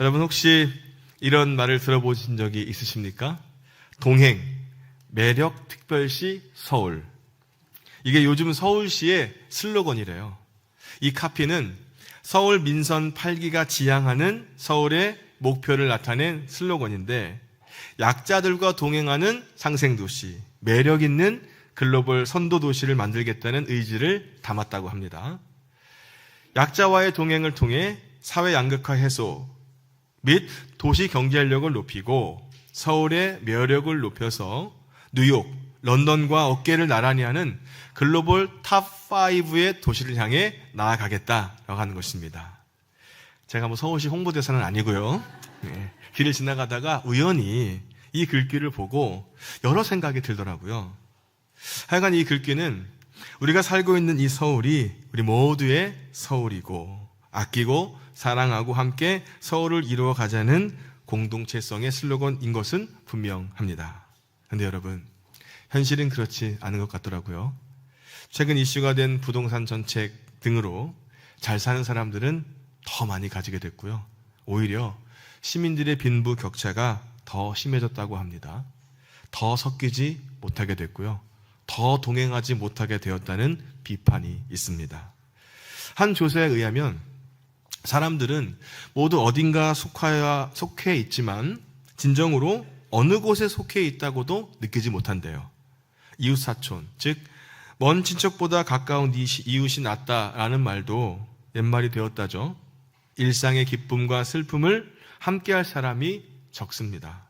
여러분 혹시 이런 말을 들어보신 적이 있으십니까? 동행, 매력 특별시 서울. 이게 요즘 서울시의 슬로건이래요. 이 카피는 서울 민선 8기가 지향하는 서울의 목표를 나타낸 슬로건인데, 약자들과 동행하는 상생도시, 매력 있는 글로벌 선도도시를 만들겠다는 의지를 담았다고 합니다. 약자와의 동행을 통해 사회 양극화 해소 및 도시 경제력을 높이고 서울의 매력을 높여서 뉴욕, 런던과 어깨를 나란히 하는 글로벌 탑5의 도시를 향해 나아가겠다라고 하는 것입니다. 제가 뭐 서울시 홍보대사는 아니고요. 길을 지나가다가 우연히 이 글귀를 보고 여러 생각이 들더라고요. 하여간 이 글귀는 우리가 살고 있는 이 서울이 우리 모두의 서울이고, 아끼고 사랑하고 함께 서울을 이루어가자는 공동체성의 슬로건인 것은 분명합니다. 그런데 여러분, 현실은 그렇지 않은 것 같더라고요. 최근 이슈가 된 부동산 정책 등으로 잘 사는 사람들은 더 많이 가지게 됐고요. 오히려 시민들의 빈부 격차가 더 심해졌다고 합니다. 더 섞이지 못하게 됐고요. 더 동행하지 못하게 되었다는 비판이 있습니다. 한 조사에 의하면 사람들은 모두 어딘가 속해 있지만 진정으로 어느 곳에 속해 있다고도 느끼지 못한대요. 이웃사촌, 즉 먼 친척보다 가까운 이웃이 낫다라는 말도 옛말이 되었다죠. 일상의 기쁨과 슬픔을 함께할 사람이 적습니다.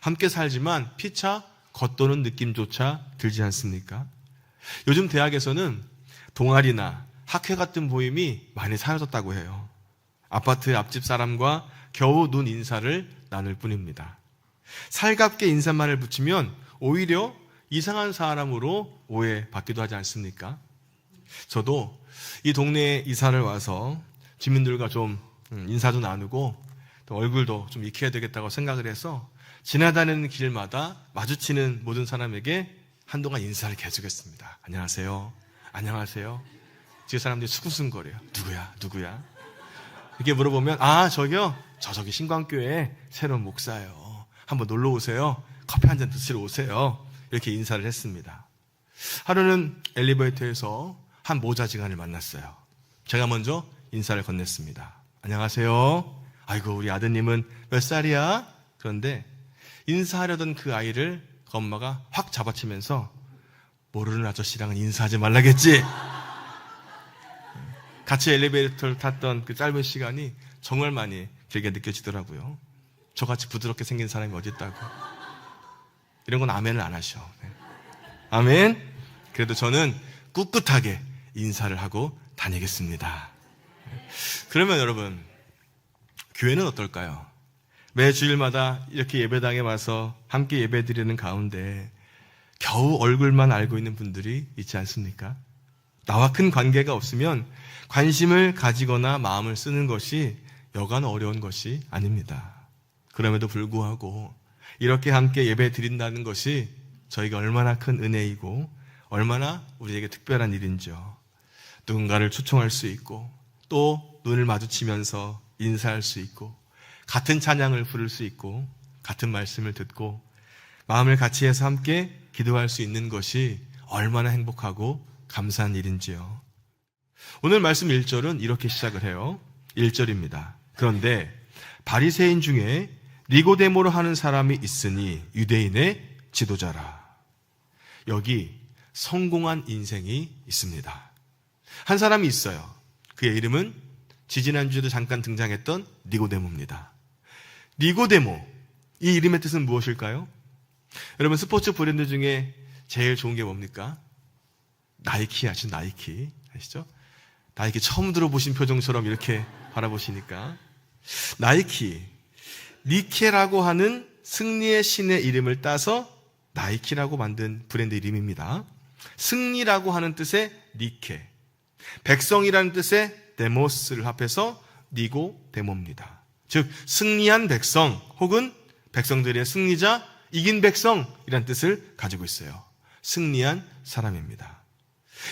함께 살지만 피차 겉도는 느낌조차 들지 않습니까? 요즘 대학에서는 동아리나 학회 같은 모임이 많이 사라졌다고 해요. 아파트 앞집 사람과 겨우 눈 인사를 나눌 뿐입니다. 살갑게 인사말을 붙이면 오히려 이상한 사람으로 오해받기도 하지 않습니까? 저도 이 동네에 이사를 와서 주민들과 좀 인사도 나누고 또 얼굴도 좀 익혀야 되겠다고 생각을 해서 지나다니는 길마다 마주치는 모든 사람에게 한동안 인사를 계속했습니다. 안녕하세요. 안녕하세요. 뒤에 사람들이 수근수근거려요. 누구야? 이렇게 물어보면 저기요. 저기 신광교회 새로운 목사예요. 한번 놀러 오세요. 커피 한 잔 드시러 오세요. 이렇게 인사를 했습니다. 하루는 엘리베이터에서 한 모자지간을 만났어요. 제가 먼저 인사를 건넸습니다. 안녕하세요. 아이고 우리 아드님은 몇 살이야? 그런데 인사하려던 그 아이를 그 엄마가 확 잡아치면서 모르는 아저씨랑은 인사하지 말라겠지? 같이 엘리베이터를 탔던 그 짧은 시간이 정말 많이 길게 느껴지더라고요. 저같이 부드럽게 생긴 사람이 어디 있다고. 이런 건 아멘을 안 하셔. 아멘. 그래도 저는 꿋꿋하게 인사를 하고 다니겠습니다. 그러면 여러분, 교회는 어떨까요? 매 주일마다 이렇게 예배당에 와서 함께 예배드리는 가운데 겨우 얼굴만 알고 있는 분들이 있지 않습니까? 나와 큰 관계가 없으면 관심을 가지거나 마음을 쓰는 것이 여간 어려운 것이 아닙니다. 그럼에도 불구하고 이렇게 함께 예배 드린다는 것이 저희가 얼마나 큰 은혜이고 얼마나 우리에게 특별한 일인지요. 누군가를 초청할 수 있고 또 눈을 마주치면서 인사할 수 있고 같은 찬양을 부를 수 있고 같은 말씀을 듣고 마음을 같이 해서 함께 기도할 수 있는 것이 얼마나 행복하고 감사한 일인지요. 오늘 말씀 1절은 이렇게 시작을 해요. 1절입니다. 그런데 바리새인 중에 니고데모로 하는 사람이 있으니 유대인의 지도자라. 여기 성공한 인생이 있습니다. 한 사람이 있어요. 그의 이름은 지지난주에도 잠깐 등장했던 니고데모입니다. 니고데모, 이 이름의 뜻은 무엇일까요? 여러분 스포츠 브랜드 중에 제일 좋은 게 뭡니까? 나이키 아시죠? 나이키 아시죠? 나이키 처음 들어보신 표정처럼 이렇게 바라보시니까 나이키, 니케라고 하는 승리의 신의 이름을 따서 나이키라고 만든 브랜드 이름입니다. 승리라고 하는 뜻의 니케, 백성이라는 뜻의 데모스를 합해서 니고데모입니다. 즉 승리한 백성 혹은 백성들의 승리자, 이긴 백성이라는 뜻을 가지고 있어요. 승리한 사람입니다.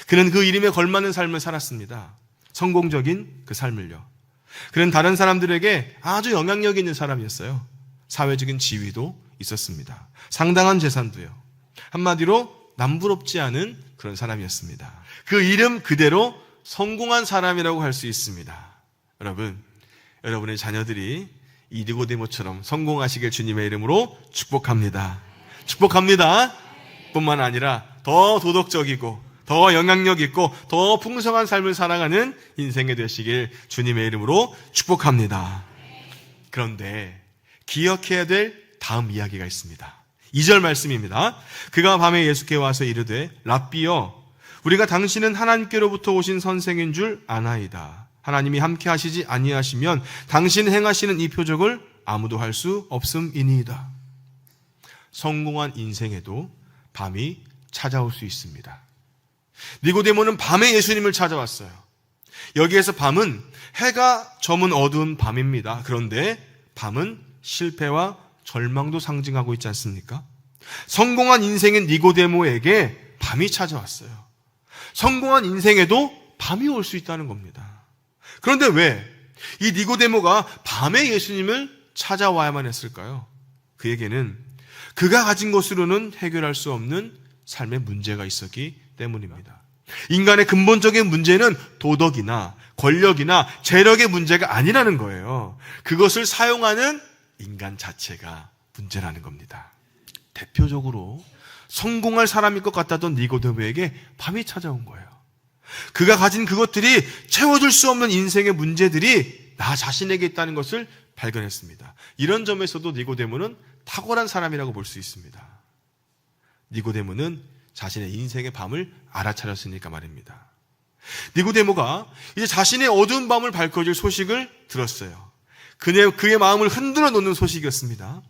그는 그 이름에 걸맞는 삶을 살았습니다. 성공적인 그 삶을요. 그는 다른 사람들에게 아주 영향력 있는 사람이었어요. 사회적인 지위도 있었습니다. 상당한 재산도요. 한마디로 남부럽지 않은 그런 사람이었습니다. 그 이름 그대로 성공한 사람이라고 할 수 있습니다. 여러분, 여러분의 자녀들이 이 니고데모처럼 성공하시길 주님의 이름으로 축복합니다. 축복합니다. 뿐만 아니라 더 도덕적이고 더 영향력 있고 더 풍성한 삶을 살아가는 인생이 되시길 주님의 이름으로 축복합니다. 그런데 기억해야 될 다음 이야기가 있습니다. 2절 말씀입니다. 그가 밤에 예수께 와서 이르되 랍비여 우리가 당신은 하나님께로부터 오신 선생인 줄 아나이다. 하나님이 함께 하시지 아니하시면 당신 행하시는 이 표적을 아무도 할 수 없음이니이다. 성공한 인생에도 밤이 찾아올 수 있습니다. 니고데모는 밤에 예수님을 찾아왔어요. 여기에서 밤은 해가 저문 어두운 밤입니다. 그런데 밤은 실패와 절망도 상징하고 있지 않습니까? 성공한 인생인 니고데모에게 밤이 찾아왔어요. 성공한 인생에도 밤이 올 수 있다는 겁니다. 그런데 왜 이 니고데모가 밤에 예수님을 찾아와야만 했을까요? 그에게는 그가 가진 것으로는 해결할 수 없는 삶의 문제가 있었기 때문입니다. 인간의 근본적인 문제는 도덕이나 권력이나 재력의 문제가 아니라는 거예요. 그것을 사용하는 인간 자체가 문제라는 겁니다. 대표적으로 성공할 사람일 것 같다던 니고데모에게 밤이 찾아온 거예요. 그가 가진 그것들이 채워줄 수 없는 인생의 문제들이 나 자신에게 있다는 것을 발견했습니다. 이런 점에서도 니고데모는 탁월한 사람이라고 볼 수 있습니다. 니고데모는 자신의 인생의 밤을 알아차렸으니까 말입니다. 니고데모가 이제 자신의 어두운 밤을 밝혀줄 소식을 들었어요. 그의 마음을 흔들어 놓는 소식이었습니다.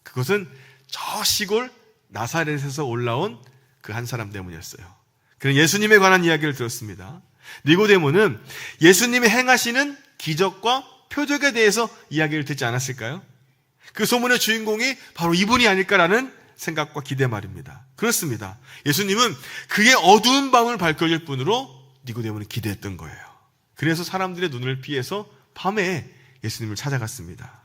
그것은 저 시골 나사렛에서 올라온 그 한 사람 때문이었어요. 그는 예수님에 관한 이야기를 들었습니다. 니고데모는 예수님이 행하시는 기적과 표적에 대해서 이야기를 듣지 않았을까요? 그 소문의 주인공이 바로 이분이 아닐까라는 생각과 기대 말입니다. 그렇습니다. 예수님은 그의 어두운 밤을 밝혀줄 분으로 니고데모는 기대했던 거예요. 그래서 사람들의 눈을 피해서 밤에 예수님을 찾아갔습니다.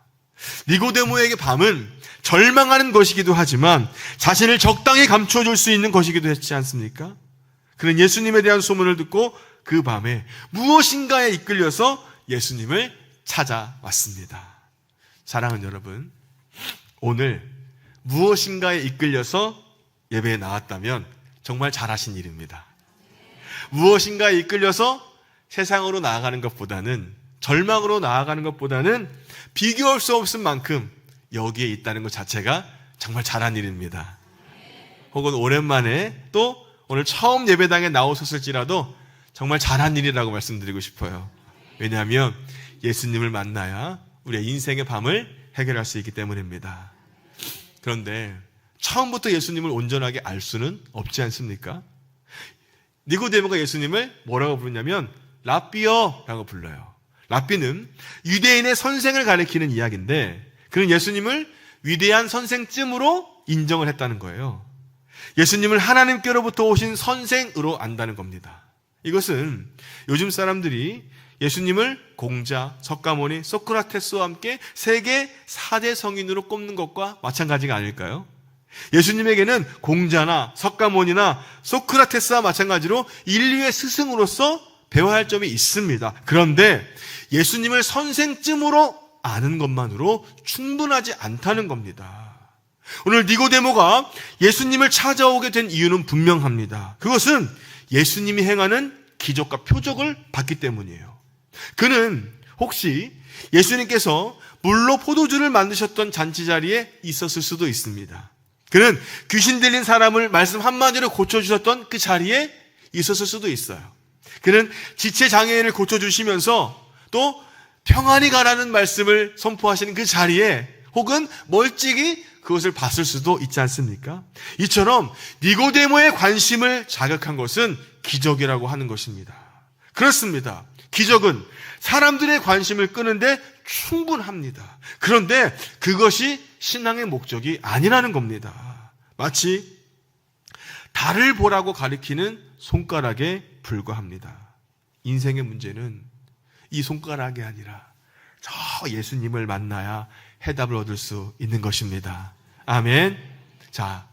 니고데모에게 밤은 절망하는 것이기도 하지만 자신을 적당히 감춰줄 수 있는 것이기도 했지 않습니까? 그는 예수님에 대한 소문을 듣고 그 밤에 무엇인가에 이끌려서 예수님을 찾아왔습니다. 사랑하는 여러분, 오늘 무엇인가에 이끌려서 예배에 나왔다면 정말 잘하신 일입니다. 무엇인가에 이끌려서 세상으로 나아가는 것보다는, 절망으로 나아가는 것보다는 비교할 수 없을 만큼 여기에 있다는 것 자체가 정말 잘한 일입니다. 혹은 오랜만에 또 오늘 처음 예배당에 나오셨을지라도 정말 잘한 일이라고 말씀드리고 싶어요. 왜냐하면 예수님을 만나야 우리의 인생의 밤을 해결할 수 있기 때문입니다. 그런데 처음부터 예수님을 온전하게 알 수는 없지 않습니까? 니고데모가 예수님을 뭐라고 부르냐면 랍비여라고 불러요. 랍비는 유대인의 선생을 가리키는 이야기인데 그는 예수님을 위대한 선생쯤으로 인정을 했다는 거예요. 예수님을 하나님께로부터 오신 선생으로 안다는 겁니다. 이것은 요즘 사람들이 예수님을 공자, 석가모니, 소크라테스와 함께 세계 4대 성인으로 꼽는 것과 마찬가지가 아닐까요? 예수님에게는 공자나 석가모니나 소크라테스와 마찬가지로 인류의 스승으로서 배워야 할 점이 있습니다. 그런데 예수님을 선생쯤으로 아는 것만으로 충분하지 않다는 겁니다. 오늘 니고데모가 예수님을 찾아오게 된 이유는 분명합니다. 그것은 예수님이 행하는 기적과 표적을 봤기 때문이에요. 그는 혹시 예수님께서 물로 포도주를 만드셨던 잔치 자리에 있었을 수도 있습니다. 그는 귀신 들린 사람을 말씀 한마디로 고쳐주셨던 그 자리에 있었을 수도 있어요. 그는 지체장애인을 고쳐주시면서 또 평안히 가라는 말씀을 선포하시는 그 자리에 혹은 멀찍이 그것을 봤을 수도 있지 않습니까? 이처럼 니고데모의 관심을 자극한 것은 기적이라고 하는 것입니다. 그렇습니다. 기적은 사람들의 관심을 끄는데 충분합니다. 그런데 그것이 신앙의 목적이 아니라는 겁니다. 마치 달을 보라고 가리키는 손가락에 불과합니다. 인생의 문제는 이 손가락이 아니라 저 예수님을 만나야 해답을 얻을 수 있는 것입니다. 아멘. 자,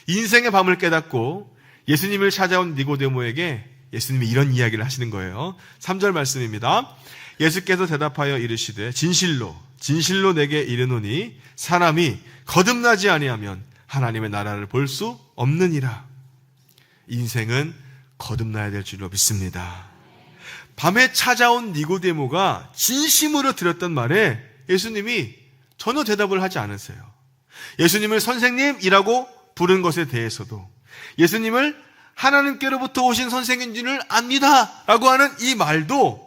인생의 밤을 깨닫고 예수님을 찾아온 니고데모에게 예수님이 이런 이야기를 하시는 거예요. 3절 말씀입니다. 예수께서 대답하여 이르시되 진실로 진실로 내게 이르노니 사람이 거듭나지 아니하면 하나님의 나라를 볼 수 없느니라. 인생은 거듭나야 될 줄로 믿습니다. 밤에 찾아온 니고데모가 진심으로 들었던 말에 예수님이 전혀 대답을 하지 않으세요. 예수님을 선생님이라고 부른 것에 대해서도, 예수님을 하나님께로부터 오신 선생인 줄 압니다 라고 하는 이 말도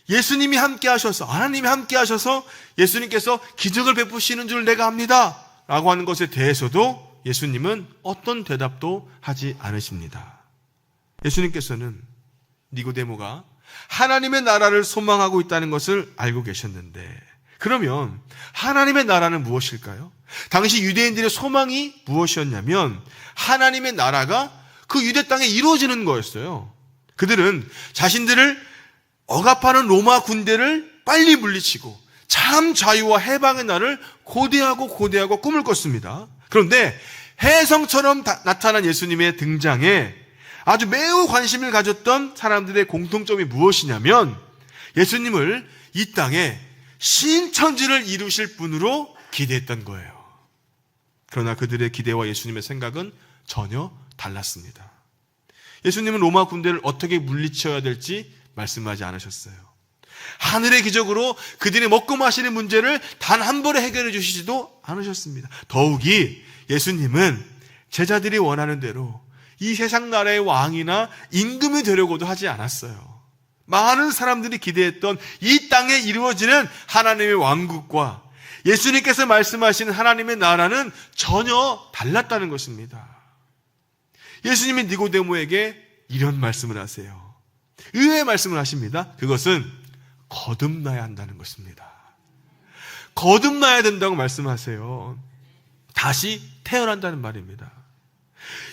예수님이 함께 하셔서, 하나님이 함께 하셔서 예수님께서 기적을 베푸시는 줄 내가 압니다 라고 하는 것에 대해서도 예수님은 어떤 대답도 하지 않으십니다. 예수님께서는 니고데모가 하나님의 나라를 소망하고 있다는 것을 알고 계셨는데, 그러면 하나님의 나라는 무엇일까요? 당시 유대인들의 소망이 무엇이었냐면 하나님의 나라가 그 유대 땅에 이루어지는 거였어요. 그들은 자신들을 억압하는 로마 군대를 빨리 물리치고 참 자유와 해방의 날을 고대하고 꿈을 꿨습니다. 그런데 혜성처럼 나타난 예수님의 등장에 아주 매우 관심을 가졌던 사람들의 공통점이 무엇이냐면 예수님을 이 땅에 신천지를 이루실 분으로 기대했던 거예요. 그러나 그들의 기대와 예수님의 생각은 전혀 달랐습니다. 예수님은 로마 군대를 어떻게 물리쳐야 될지 말씀하지 않으셨어요. 하늘의 기적으로 그들이 먹고 마시는 문제를 단 한 번에 해결해 주시지도 않으셨습니다. 더욱이 예수님은 제자들이 원하는 대로 이 세상 나라의 왕이나 임금이 되려고도 하지 않았어요. 많은 사람들이 기대했던 이 땅에 이루어지는 하나님의 왕국과 예수님께서 말씀하시는 하나님의 나라는 전혀 달랐다는 것입니다. 예수님이 니고데모에게 이런 말씀을 하세요. 의외의 말씀을 하십니다. 그것은 거듭나야 한다는 것입니다. 거듭나야 된다고 말씀하세요. 다시 태어난다는 말입니다.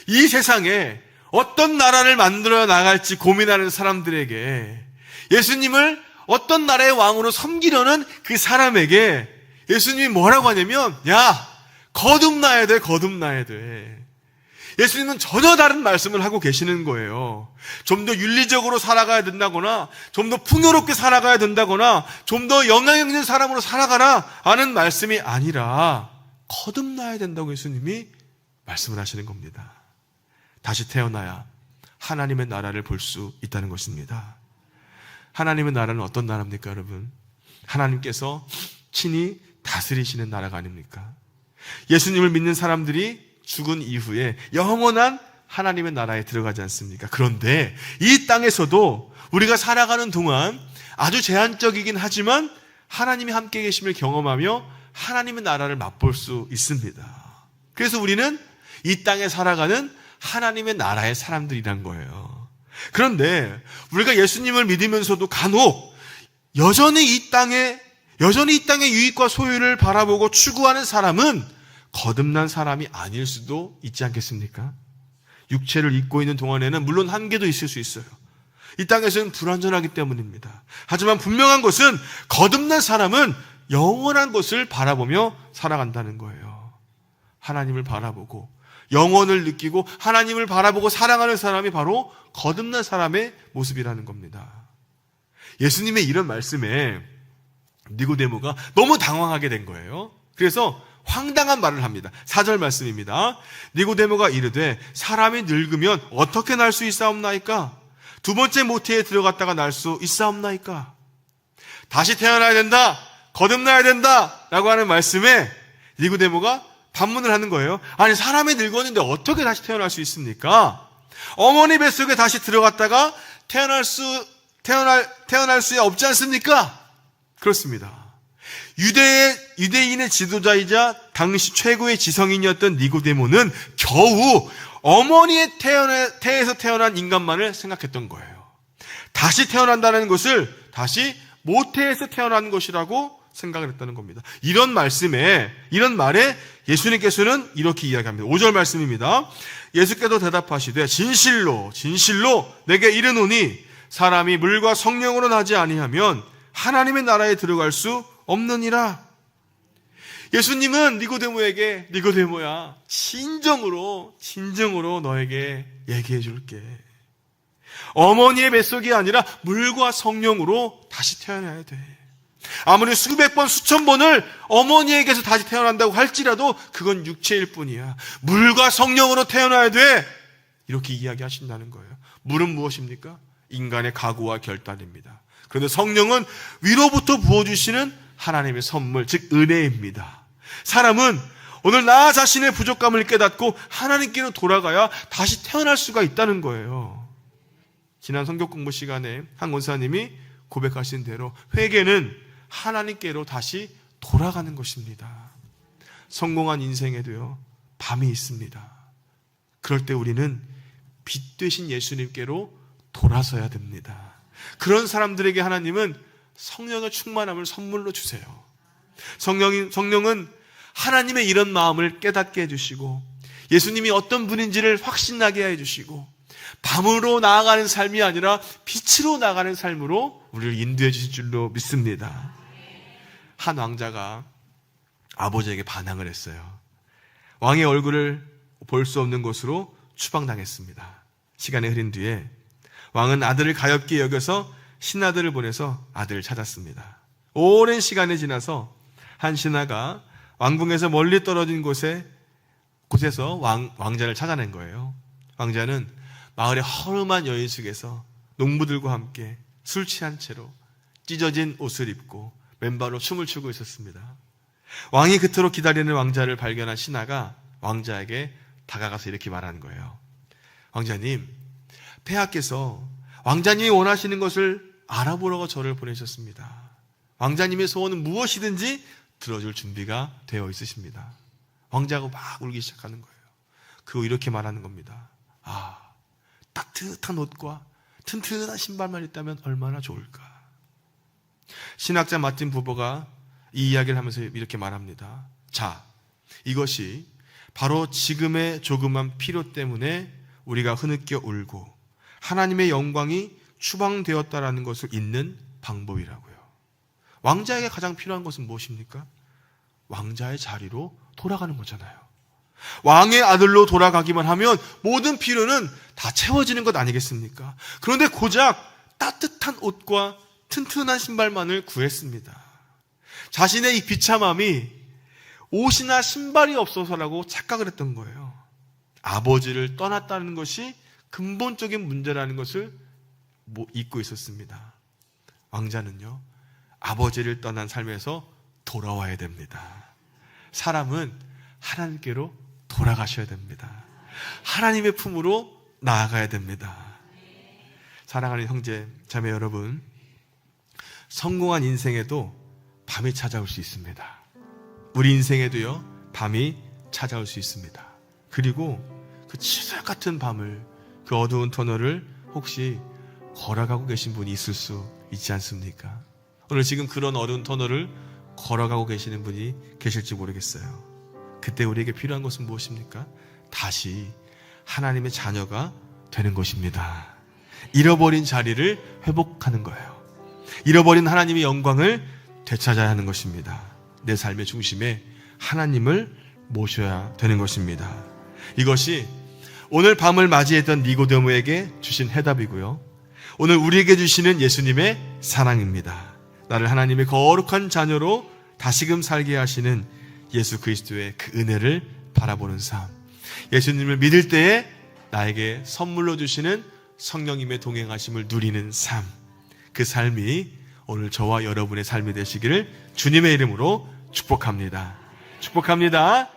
이 세상에 어떤 나라를 만들어 나갈지 고민하는 사람들에게, 예수님을 어떤 나라의 왕으로 섬기려는 그 사람에게 예수님이 뭐라고 하냐면, 야, 거듭나야 돼, 거듭나야 돼. 예수님은 전혀 다른 말씀을 하고 계시는 거예요. 좀 더 윤리적으로 살아가야 된다거나, 좀 더 풍요롭게 살아가야 된다거나, 좀 더 영향 있는 사람으로 살아가라 하는 말씀이 아니라 거듭나야 된다고 예수님이 말씀을 하시는 겁니다. 다시 태어나야 하나님의 나라를 볼 수 있다는 것입니다. 하나님의 나라는 어떤 나라입니까, 여러분? 하나님께서 친히 다스리시는 나라가 아닙니까? 예수님을 믿는 사람들이 죽은 이후에 영원한 하나님의 나라에 들어가지 않습니까? 그런데 이 땅에서도 우리가 살아가는 동안 아주 제한적이긴 하지만 하나님이 함께 계심을 경험하며 하나님의 나라를 맛볼 수 있습니다. 그래서 우리는 이 땅에 살아가는 하나님의 나라의 사람들이란 거예요. 그런데 우리가 예수님을 믿으면서도 간혹 여전히 이 땅의 유익과 소유를 바라보고 추구하는 사람은 거듭난 사람이 아닐 수도 있지 않겠습니까? 육체를 입고 있는 동안에는 물론 한계도 있을 수 있어요. 이 땅에서는 불완전하기 때문입니다. 하지만 분명한 것은 거듭난 사람은 영원한 것을 바라보며 살아간다는 거예요. 하나님을 바라보고 영원을 느끼고 하나님을 바라보고 사랑하는 사람이 바로 거듭난 사람의 모습이라는 겁니다. 예수님의 이런 말씀에 니고데모가 너무 당황하게 된 거예요. 그래서 황당한 말을 합니다. 4절 말씀입니다. 니고데모가 이르되 사람이 늙으면 어떻게 날 수 있사옵나이까? 두 번째 모태에 들어갔다가 날 수 있사옵나이까? 다시 태어나야 된다, 거듭나야 된다 라고 하는 말씀에 니고데모가 반문을 하는 거예요. 아니, 사람이 늙었는데 어떻게 다시 태어날 수 있습니까? 어머니 뱃속에 다시 들어갔다가 태어날 수 없지 않습니까? 그렇습니다. 유대인의 지도자이자 당시 최고의 지성인이었던 니고데모는 겨우 어머니의 태에서 태어난 인간만을 생각했던 거예요. 다시 태어난다는 것을 다시 모태에서 태어난 것이라고 생각을 했다는 겁니다. 이런 말에 예수님께서는 이렇게 이야기합니다. 5절 말씀입니다. 예수께서 대답하시되 진실로 진실로 내게 이르노니 사람이 물과 성령으로 나지 아니하면 하나님의 나라에 들어갈 수 없느니라. 예수님은 니고데모에게 니고데모야, 진정으로 너에게 얘기해 줄게. 어머니의 뱃속이 아니라 물과 성령으로 다시 태어나야 돼. 아무리 수백 번 수천 번을 어머니에게서 다시 태어난다고 할지라도 그건 육체일 뿐이야. 물과 성령으로 태어나야 돼. 이렇게 이야기하신다는 거예요. 물은 무엇입니까? 인간의 각오와 결단입니다. 그런데 성령은 위로부터 부어주시는 하나님의 선물, 즉 은혜입니다. 사람은 오늘 나 자신의 부족감을 깨닫고 하나님께로 돌아가야 다시 태어날 수가 있다는 거예요. 지난 성경 공부 시간에 한 권사님이 고백하신 대로 회개는 하나님께로 다시 돌아가는 것입니다. 성공한 인생에도요, 밤이 있습니다. 그럴 때 우리는 빛 되신 예수님께로 돌아서야 됩니다. 그런 사람들에게 하나님은 성령의 충만함을 선물로 주세요. 성령은 하나님의 이런 마음을 깨닫게 해주시고 예수님이 어떤 분인지를 확신나게 해주시고 밤으로 나아가는 삶이 아니라 빛으로 나가는 삶으로 우리를 인도해 주실 줄로 믿습니다. 한 왕자가 아버지에게 반항을 했어요. 왕의 얼굴을 볼 수 없는 곳으로 추방당했습니다. 시간이 흐린 뒤에 왕은 아들을 가엾게 여겨서 신하들을 보내서 아들을 찾았습니다. 오랜 시간이 지나서 한 신하가 왕궁에서 멀리 떨어진 곳에서 왕자를 찾아낸 거예요. 왕자는 마을의 허름한 여인 속에서 농부들과 함께 술 취한 채로 찢어진 옷을 입고 맨발로 춤을 추고 있었습니다. 왕이 그토록 기다리는 왕자를 발견한 신하가 왕자에게 다가가서 이렇게 말하는 거예요. 왕자님, 폐하께서 왕자님이 원하시는 것을 알아보라고 저를 보내셨습니다. 왕자님의 소원은 무엇이든지 들어줄 준비가 되어 있으십니다. 왕자가 막 울기 시작하는 거예요. 그리고 이렇게 말하는 겁니다. 따뜻한 옷과 튼튼한 신발만 있다면 얼마나 좋을까. 신학자 마틴 부버가 이 이야기를 하면서 이렇게 말합니다. 자, 이것이 바로 지금의 조그만 필요 때문에 우리가 흐느껴 울고 하나님의 영광이 추방되었다라는 것을 잊는 방법이라고요. 왕자에게 가장 필요한 것은 무엇입니까? 왕자의 자리로 돌아가는 거잖아요. 왕의 아들로 돌아가기만 하면 모든 필요는 다 채워지는 것 아니겠습니까? 그런데 고작 따뜻한 옷과 튼튼한 신발만을 구했습니다. 자신의 이 비참함이 옷이나 신발이 없어서라고 착각을 했던 거예요. 아버지를 떠났다는 것이 근본적인 문제라는 것을 잊고 있었습니다. 왕자는요, 아버지를 떠난 삶에서 돌아와야 됩니다. 사람은 하나님께로 돌아가셔야 됩니다. 하나님의 품으로 나아가야 됩니다. 사랑하는 형제, 자매 여러분, 성공한 인생에도 밤이 찾아올 수 있습니다. 우리 인생에도요, 밤이 찾아올 수 있습니다. 그리고 그 치석 같은 밤을, 그 어두운 터널을 혹시 걸어가고 계신 분이 있을 수 있지 않습니까? 오늘 지금 그런 어두운 터널을 걸어가고 계시는 분이 계실지 모르겠어요. 그때 우리에게 필요한 것은 무엇입니까? 다시 하나님의 자녀가 되는 것입니다. 잃어버린 자리를 회복하는 거예요. 잃어버린 하나님의 영광을 되찾아야 하는 것입니다. 내 삶의 중심에 하나님을 모셔야 되는 것입니다. 이것이 오늘 밤을 맞이했던 니고데모에게 주신 해답이고요, 오늘 우리에게 주시는 예수님의 사랑입니다. 나를 하나님의 거룩한 자녀로 다시금 살게 하시는 예수 그리스도의 그 은혜를 바라보는 삶, 예수님을 믿을 때에 나에게 선물로 주시는 성령님의 동행하심을 누리는 삶, 그 삶이 오늘 저와 여러분의 삶이 되시기를 주님의 이름으로 축복합니다. 축복합니다.